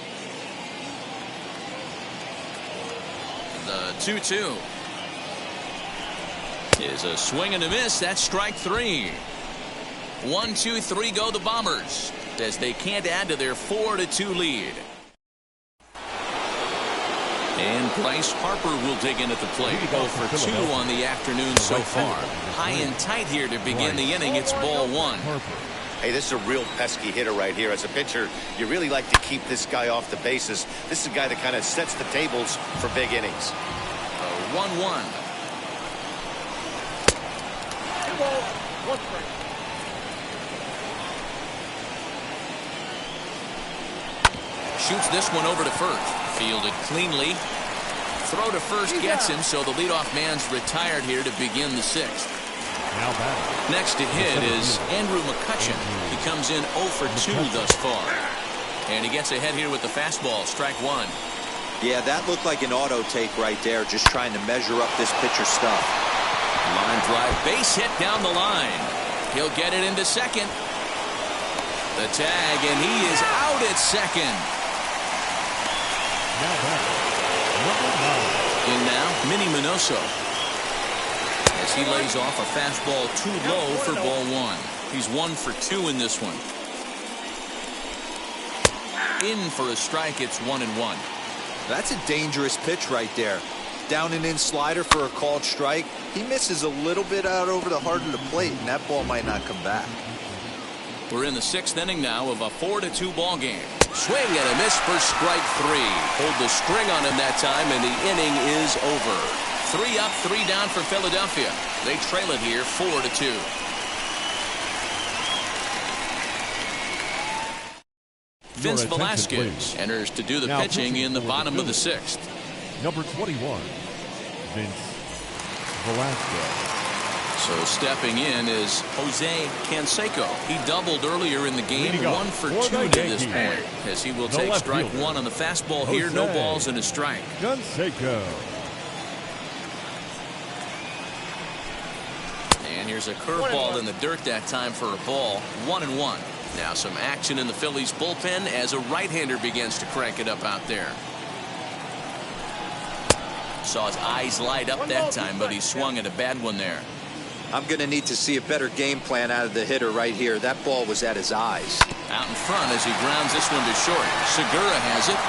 The 2-2 is a swing and a miss. That's strike 3. 1, 2, 3 go the Bombers as they can't add to their 4-2 lead. And Bryce Harper will dig in at the plate. 0 for 2 on the afternoon so far. High and tight here to begin the inning. It's ball 1. Hey, this is a real pesky hitter right here. As a pitcher, you really like to keep this guy off the bases. This is a guy that kind of sets the tables for big innings. 1-1. Shoots this one over to first. Fielded cleanly. Throw to first gets him, so the leadoff man's retired here to begin the 6th. Next to hit is Andrew McCutcheon. He comes in 0 for 2 thus far. And he gets ahead here with the fastball. Strike 1. Yeah, that looked like an auto take right there, just trying to measure up this pitcher's stuff. Line drive, base hit down the line. He'll get it into second. The tag, and he is out at second. In now, Minnie Minoso. As he lays off a fastball too low for ball 1. He's 1 for 2 in this one. In for a strike, it's 1-1. That's a dangerous pitch right there. Down and in slider for a called strike. He misses a little bit out over the heart of the plate, and that ball might not come back. We're in the 6th inning now of a 4-2 ball game. Swing and a miss for strike 3. Hold the string on him that time, and the inning is over. 3 up, 3 down for Philadelphia. They trail it here 4-2. Vince Velasquez enters to do the pitching in the bottom of the 6th. Number 21, Vince Velasquez. So stepping in is Jose Canseco. He doubled earlier in the game, 1 for 2 to this point, as he will take strike 1 on the fastball here. No balls and a strike. Canseco. And here's a curveball in the dirt that time for a ball. 1-1. Now some action in the Phillies bullpen as a right-hander begins to crank it up out there. Saw his eyes light up that time, but he swung at a bad one there. I'm going to need to see a better game plan out of the hitter right here. That ball was at his eyes. Out in front as he grounds this one to short. Segura has it.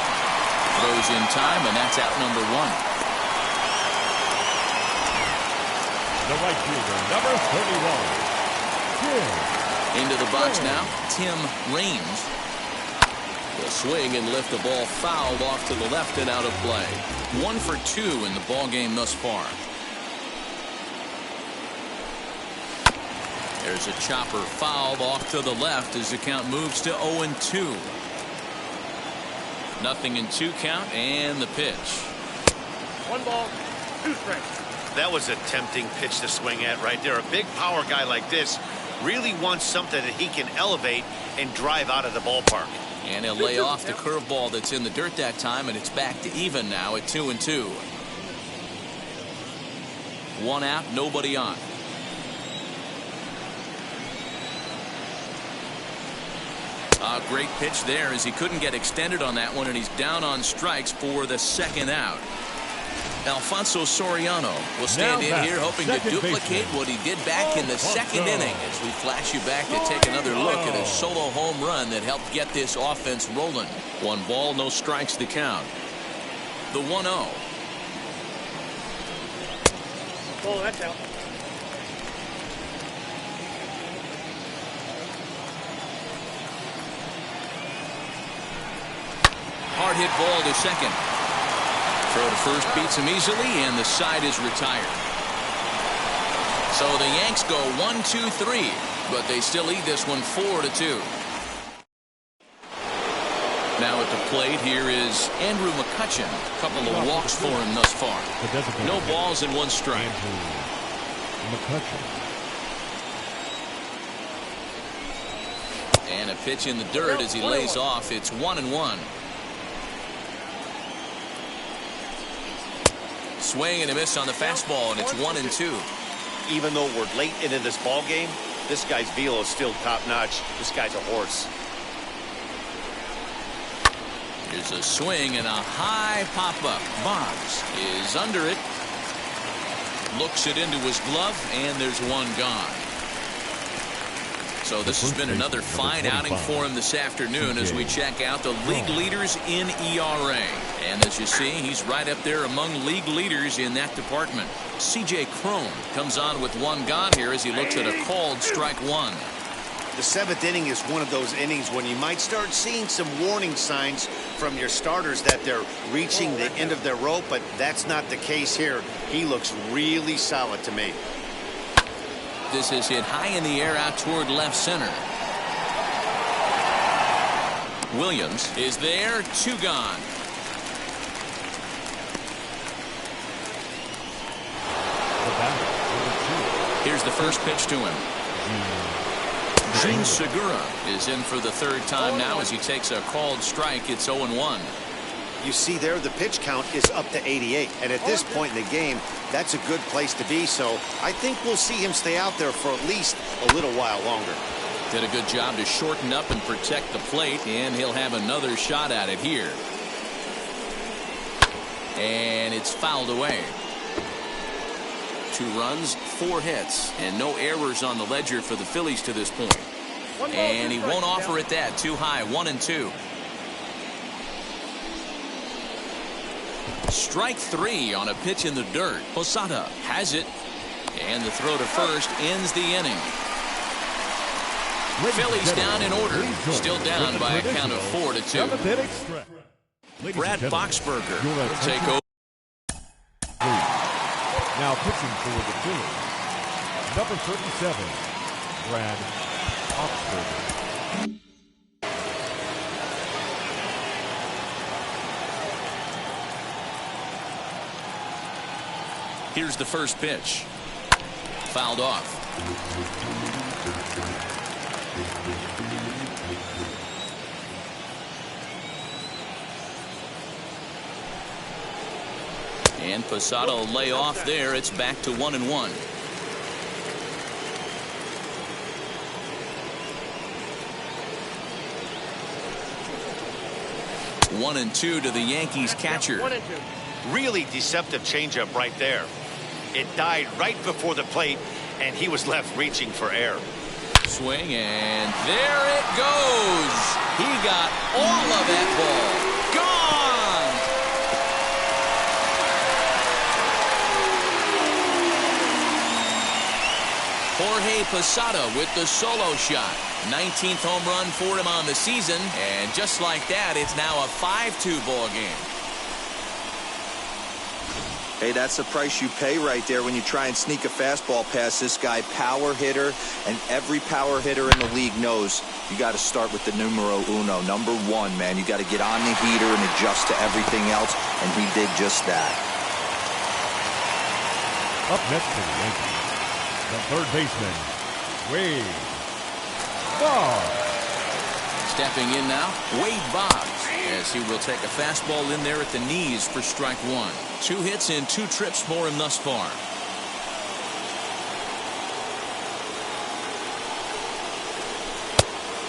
Throws in time, and that's out number 1. The right fielder, number 31. Into the box now, Tim Raines. Will swing and lift the ball fouled off to the left and out of play. 1 for 2 in the ball game thus far. There's a chopper fouled off to the left as the count moves to 0-2. 0-2 count, and the pitch. 1 ball, 2 strikes. That was a tempting pitch to swing at right there. A big power guy like this really wants something that he can elevate and drive out of the ballpark. And he'll lay off the curveball that's in the dirt that time, and it's back to even now at 2-2. 1 out, nobody on. A great pitch there as he couldn't get extended on that one, and he's down on strikes for the 2nd out. Alfonso Soriano will stand in here hoping to duplicate what he did back in the 2nd inning as we flash you back to take another look at a solo home run that helped get this offense rolling. 1 ball, no strikes to count. The 1-0. Oh, that's out. hard hit ball to second. Throw to first beats him easily, and the side is retired. So the Yanks go 1-2-3, but they still lead this one 4-2. Now at the plate, here is Andrew McCutchen. A couple of walks for him thus far. No balls and one strike. And a pitch in the dirt as he lays off. It's 1-1. Swing and a miss on the fastball, and it's 1-2. Even though we're late into this ball game, this guy's velo is still top-notch. This guy's a horse. Here's a swing and a high pop-up. Bonds is under it. Looks it into his glove, and there's one gone. So this has been another fine outing for him this afternoon as we check out the league leaders in ERA. And as you see, he's right up there among league leaders in that department. C.J. Cron comes on with one gone here as he looks at a called strike one. The seventh inning is one of those innings when you might start seeing some warning signs from your starters that they're reaching the end of their rope, but that's not the case here. He looks really solid to me. This is hit high in the air out toward left center. Williams is there, two gone. Here's the first pitch to him. Gene Segura is in for the third time now as he takes a called strike. It's 0-1. You see there, the pitch count is up to 88. And at this point in the game, that's a good place to be. So I think we'll see him stay out there for at least a little while longer. Did a good job to shorten up and protect the plate, and he'll have another shot at it here. And it's fouled away. 2 runs, 4 hits, and no errors on the ledger for the Phillies to this point. And he won't offer it that. Too high, 1-2. Strike 3 on a pitch in the dirt. Posada has it, and the throw to first ends the inning. Phillies down in order, still down by a count of 4-2. Brad Boxberger will take over. Now pitching for the Phillies, number 37, Brad Boxberger. Here's the first pitch. Fouled off. And Posada will lay off there. It's back to 1-1. One and two to the Yankees catcher. Really deceptive changeup right there. It died right before the plate, and he was left reaching for air. Swing, and there it goes. He got all of that ball. Gone! Jorge Posada with the solo shot. 19th home run for him on the season, and just like that, it's now a 5-2 ball game. Hey, that's the price you pay right there when you try and sneak a fastball past this guy. Power hitter, and every power hitter in the league knows you got to start with the numero uno, number 1, man. You got to get on the heater and adjust to everything else, and he did just that. Up next to the Yankees, the third baseman, Wade Boggs. Stepping in now, Wade Boggs, as he will take a fastball in there at the knees for strike 1. 2 hits and 2 trips for him thus far.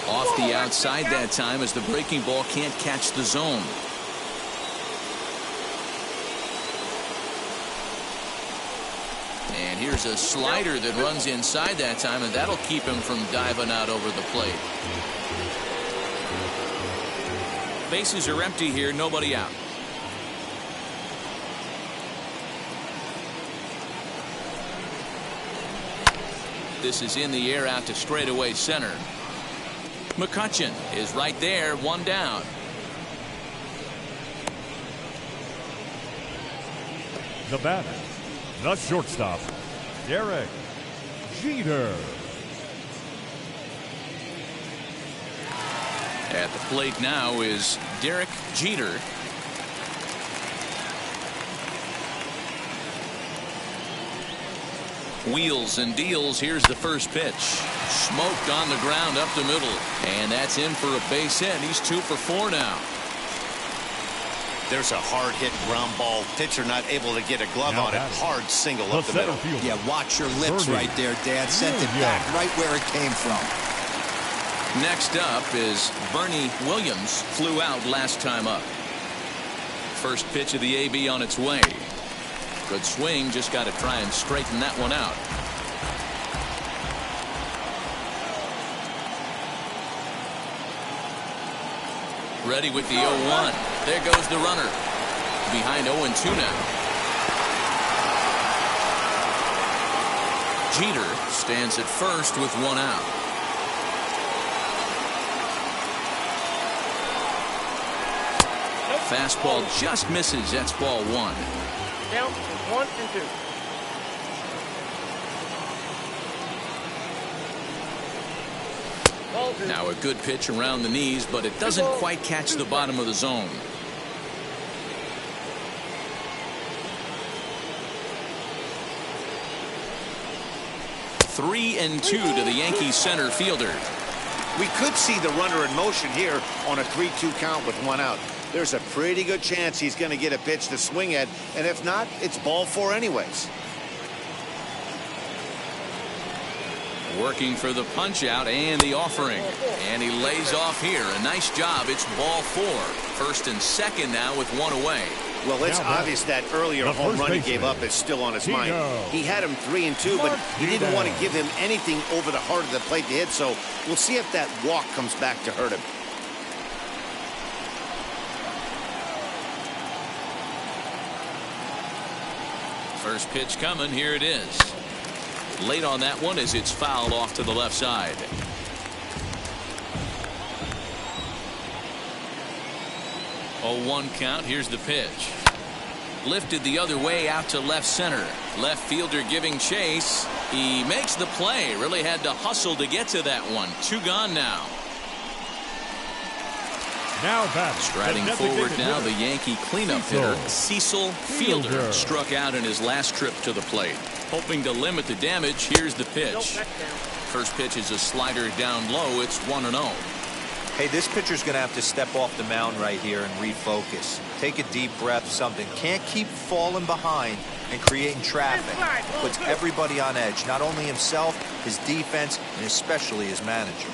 Off the outside that time as the breaking ball can't catch the zone. And here's a slider that runs inside that time, and that'll keep him from diving out over the plate. Bases are empty here, nobody out. This is in the air out to straightaway center. McCutchen is right there, 1 down. The batter, the shortstop, Derek Jeter. At the plate now is Derek Jeter. Wheels and deals. Here's the first pitch. Smoked on the ground up the middle. And that's in for a base hit. He's 2 for 4 now. There's a hard hit ground ball. Pitcher not able to get a glove on it. Hard single up the middle. Yeah, watch your lips right there, Dad. Sent it back right where it came from. Next up is Bernie Williams. Flew out last time up. First pitch of the AB on its way. Good swing. Just got to try and straighten that one out. Ready with the 0-1. There goes the runner. Behind 0-2 now. Jeter stands at first with 1 out. Fastball just misses. That's ball 1. Down 1 and 2. Now a good pitch around the knees, but it doesn't quite catch the bottom of the zone. Three and 2 to the Yankees center fielder. We could see the runner in motion here on a 3-2 count with 1 out. There's a pretty good chance he's going to get a pitch to swing at, and if not, it's ball 4 anyways. Working for the punch out and the offering, and he lays off here. A nice job. It's ball 4. First and second now with 1 away. Well, it's obvious that earlier home run he gave up is still on his mind. He had him 3 and 2, but he didn't want to give him anything over the heart of the plate to hit, so we'll see if that walk comes back to hurt him. First pitch coming. Here it is. Late on that one as it's fouled off to the left side. Oh, 1 count. Here's the pitch. Lifted the other way out to left center. Left fielder giving chase. He makes the play. Really had to hustle to get to that one. 2 gone now. Now back. Striding forward now, the Yankee cleanup hitter, Cecil Fielder, struck out in his last trip to the plate. Hoping to limit the damage, here's the pitch. First pitch is a slider down low. It's 1-0. Hey, this pitcher's going to have to step off the mound right here and refocus. Take a deep breath, something. Can't keep falling behind and creating traffic. Puts everybody on edge, not only himself, his defense, and especially his manager.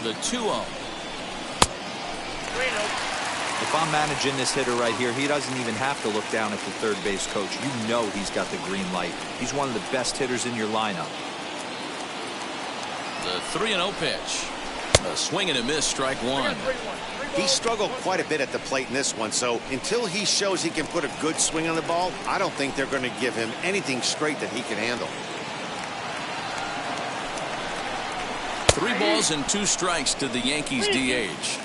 The 2-0. If I'm managing this hitter right here, he doesn't even have to look down at the third base coach. You know he's got the green light. He's one of the best hitters in your lineup. The 3-0 pitch. A swing and a miss, strike 1. He struggled quite a bit at the plate in this one, so until he shows he can put a good swing on the ball, I don't think they're going to give him anything straight that he can handle. 3 balls and 2 strikes to the Yankees DH.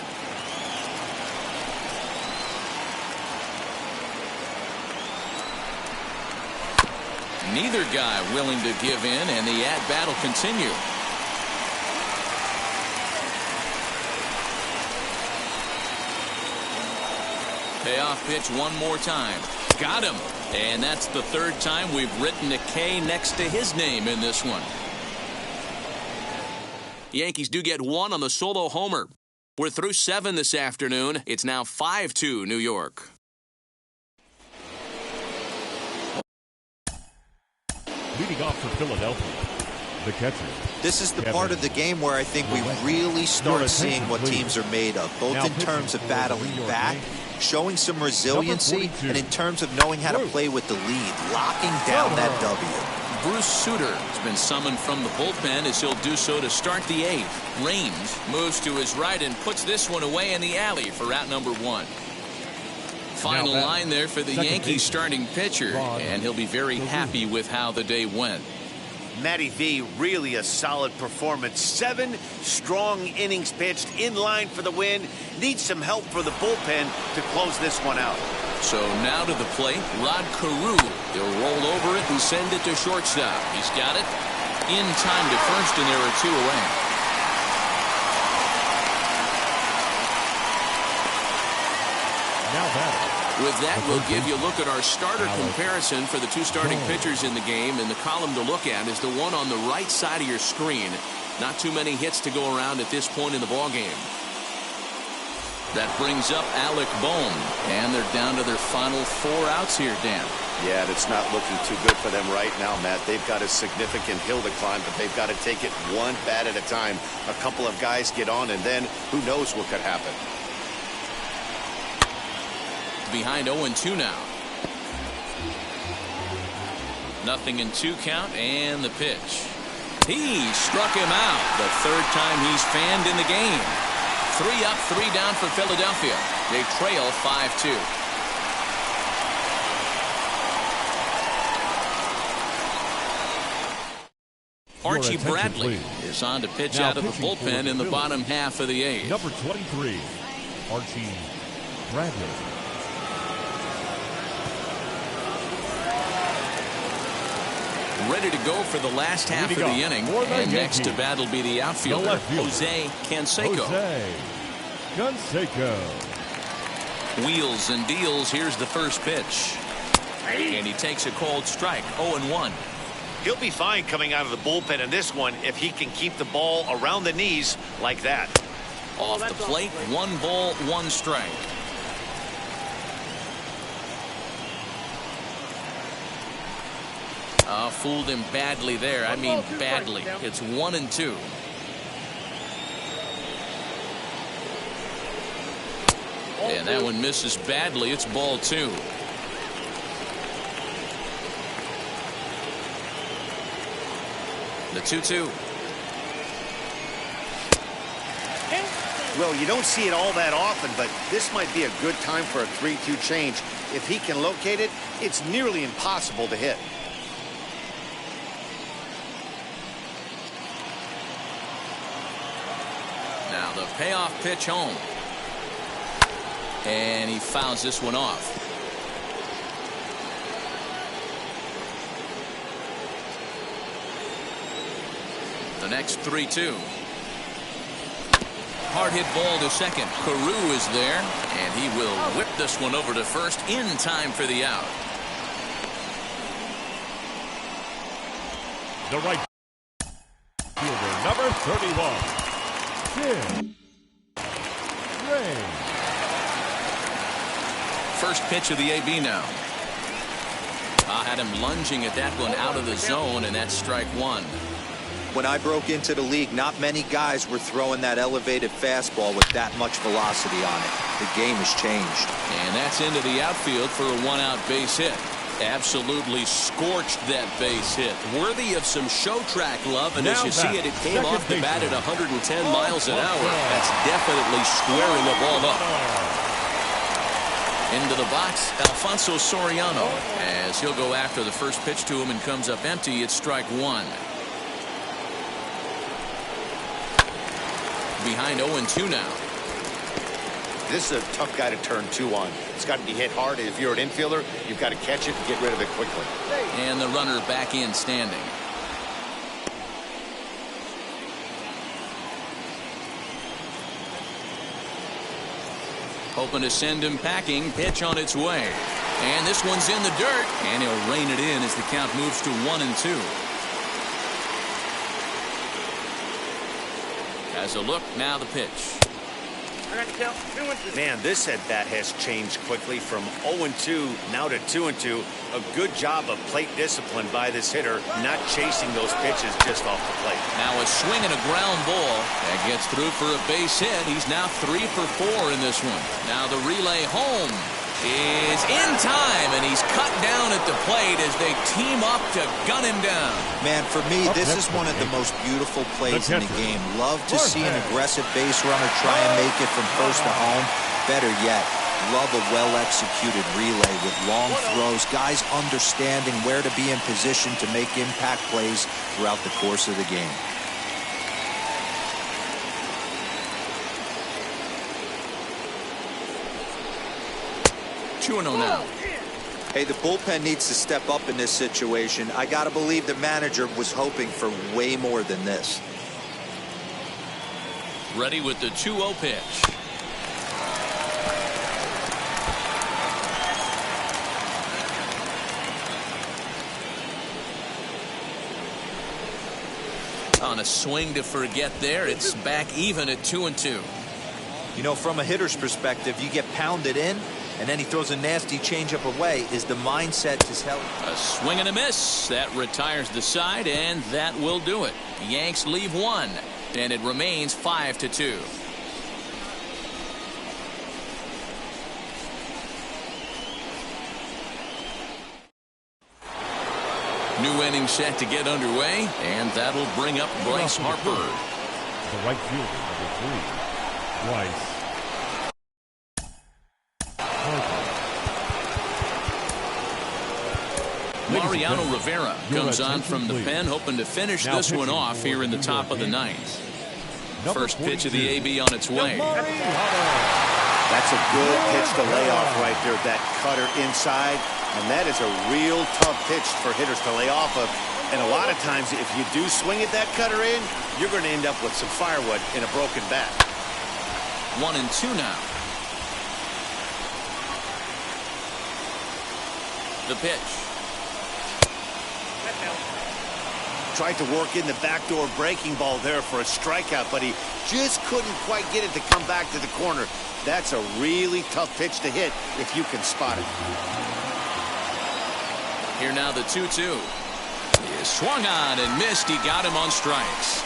Neither guy willing to give in, and the at-bat will continue. Payoff pitch one more time. Got him. And that's the 3rd time we've written a K next to his name in this one. Yankees do get 1 on the solo homer. We're through 7 this afternoon. It's now 5-2 New York. Leading off for Philadelphia, the catcher. This is the part of the game where I think we really start seeing what teams are made of, both in terms of battling back, showing some resiliency, and in terms of knowing how to play with the lead, locking down that W. Bruce Sutter has been summoned from the bullpen as he'll do so to start the 8th. Raines moves to his right and puts this one away in the alley for out number 1. Final line there for the Yankees starting pitcher, and he'll be very happy with how the day went. Matty V, really a solid performance. 7 strong innings pitched, in line for the win. Needs some help for the bullpen to close this one out. So now to the plate, Rod Carew. He'll roll over it and send it to shortstop. He's got it in time to first, and there are 2 away. Now batting. With that, we'll give you a look at our starter comparison for the 2 starting pitchers in the game. And the column to look at is the one on the right side of your screen. Not too many hits to go around at this point in the ballgame. That brings up Alec Bohm. And they're down to their final 4 outs here, Dan. Yeah, it's not looking too good for them right now, Matt. They've got a significant hill to climb, but they've got to take it one bat at a time. A couple of guys get on, and then who knows what could happen. Behind 0-2 now. 0-2 count, and the pitch. He struck him out. The 3rd time he's fanned in the game. 3 up, 3 down for Philadelphia. They trail 5-2. Archie Bradley is on to pitch out of the bullpen in the bottom half of the 8th. Number 23, Archie Bradley. Ready to go for the last half of the inning. And next to bat will be the outfielder, Jose Canseco. Jose Canseco. Wheels and deals. Here's the first pitch. And he takes a cold strike. 0-1. He'll be fine coming out of the bullpen in this one if he can keep the ball around the knees like that. Off the plate, 1 ball, 1 strike. Fooled him badly there. I mean badly. It's 1-2. And that one misses badly. It's ball 2. The 2-2. Well, you don't see it all that often, but this might be a good time for a 3-2 change. If he can locate it, it's nearly impossible to hit. Now the payoff pitch home. And he fouls this one off. The next 3-2. Hard hit ball to second. Carew is there, and he will whip this one over to first in time for the out. The right fielder, number 31. First pitch of the AB now. Had him lunging at that one out of the zone, and that's strike 1. When I broke into the league, not many guys were throwing that elevated fastball with that much velocity on it. The game has changed. And that's into the outfield for a 1-out base hit. Absolutely scorched that base hit. Worthy of some show track love, and as you see it, it came off the bat at 110 miles an hour. That's definitely squaring the ball up. Into the box, Alfonso Soriano, as he'll go after the first pitch to him and comes up empty. It's strike 1. Behind 0-2 now. This is a tough guy to turn 2 on. It's got to be hit hard. If you're an infielder, you've got to catch it and get rid of it quickly. And the runner back in standing. Hoping to send him packing. Pitch on its way. And this one's in the dirt. And he'll rein it in as the count moves to 1-2. As a look, now the pitch. Man, this at-bat has changed quickly from 0-2 now to 2-2. A good job of plate discipline by this hitter, not chasing those pitches just off the plate. Now a swing and a ground ball that gets through for a base hit. He's now 3 for 4 in this one. Now the relay home is in time, and he's cut down at the plate as they team up to gun him down. Man, for me, this is one of the most beautiful plays in the game. Love to see an aggressive base runner try and make it from first to home. Better yet, Love a well-executed relay with long throws, guys understanding where to be in position to make impact plays throughout the course of the game. Now. Hey, the bullpen needs to step up in this situation. I got to believe the manager was hoping for way more than this. Ready with the 2-0 pitch. On a swing to forget there, it's back even at 2-2. You know, from a hitter's perspective, you get pounded in, and then he throws a nasty changeup away. Is the mindset to help? A swing and a miss. That retires the side, and that will do it. The Yanks leave one, and it remains 5-2. New inning set to get underway, and that'll bring up Bryce Harper. The right fielder, number 3, Bryce Harper. Mariano Rivera comes on from the pen, hoping to finish this one off here in the top of the ninth. First pitch of the AB on its way. That's a good pitch to lay off right there, that cutter inside. And that is a real tough pitch for hitters to lay off of. And a lot of times, if you do swing at that cutter in, you're going to end up with some firewood in a broken bat. 1-2 now. The pitch. Tried to work in the backdoor breaking ball there for a strikeout, but he just couldn't quite get it to come back to the corner. That's a really tough pitch to hit if you can spot it. Here now the 2-2. He swung on and missed. He got him on strikes.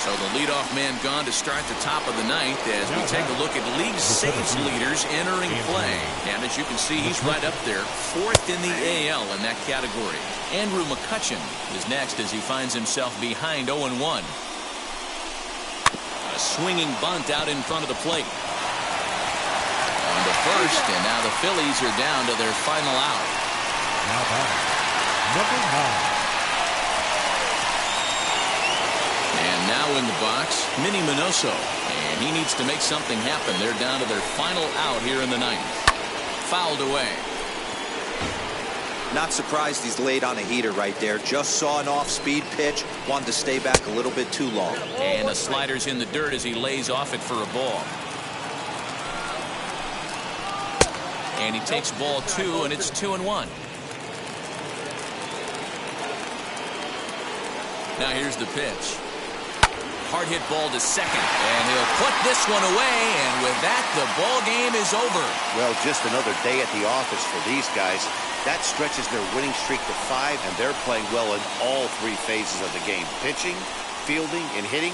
So the leadoff man gone to start the top of the ninth as we take a look at league saves leaders entering play. And as you can see, he's right up there, 4th in the AL in that category. Andrew McCutchen is next as he finds himself behind 0-1. A swinging bunt out in front of the plate. On to first, and now the Phillies are down to their final out. Now batting, number 9. And now in the box, Minnie Minoso. And he needs to make something happen. They're down to their final out here in the ninth. Fouled away. Not surprised he's laid on a heater right there. Just saw an off-speed pitch. Wanted to stay back a little bit too long. And the slider's in the dirt as he lays off it for a ball. And he takes ball 2, and it's 2-1. Now here's the pitch. Hard hit ball to second, and he'll put this one away, and with that, the ball game is over. Well, just another day at the office for these guys. That stretches their winning streak to 5, and they're playing well in all 3 phases of the game. Pitching, fielding, and hitting.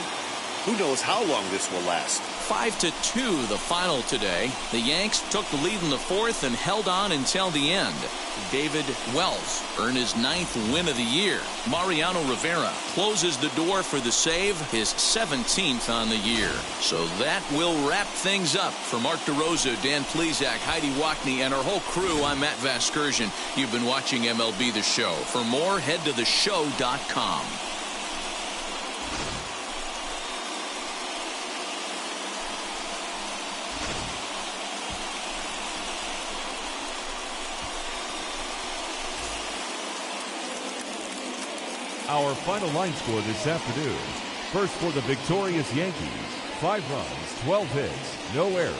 Who knows how long this will last? 5-2 the final today. The Yanks took the lead in the 4th and held on until the end. David Wells earned his 9th win of the year. Mariano Rivera closes the door for the save, his 17th on the year. So that will wrap things up. For Mark DeRosa, Dan Plesac, Heidi Wackney, and our whole crew, I'm Matt Vasgersian. You've been watching MLB The Show. For more, head to theshow.com. Our final line score this afternoon. First for the victorious Yankees, 5 runs, 12 hits, no errors.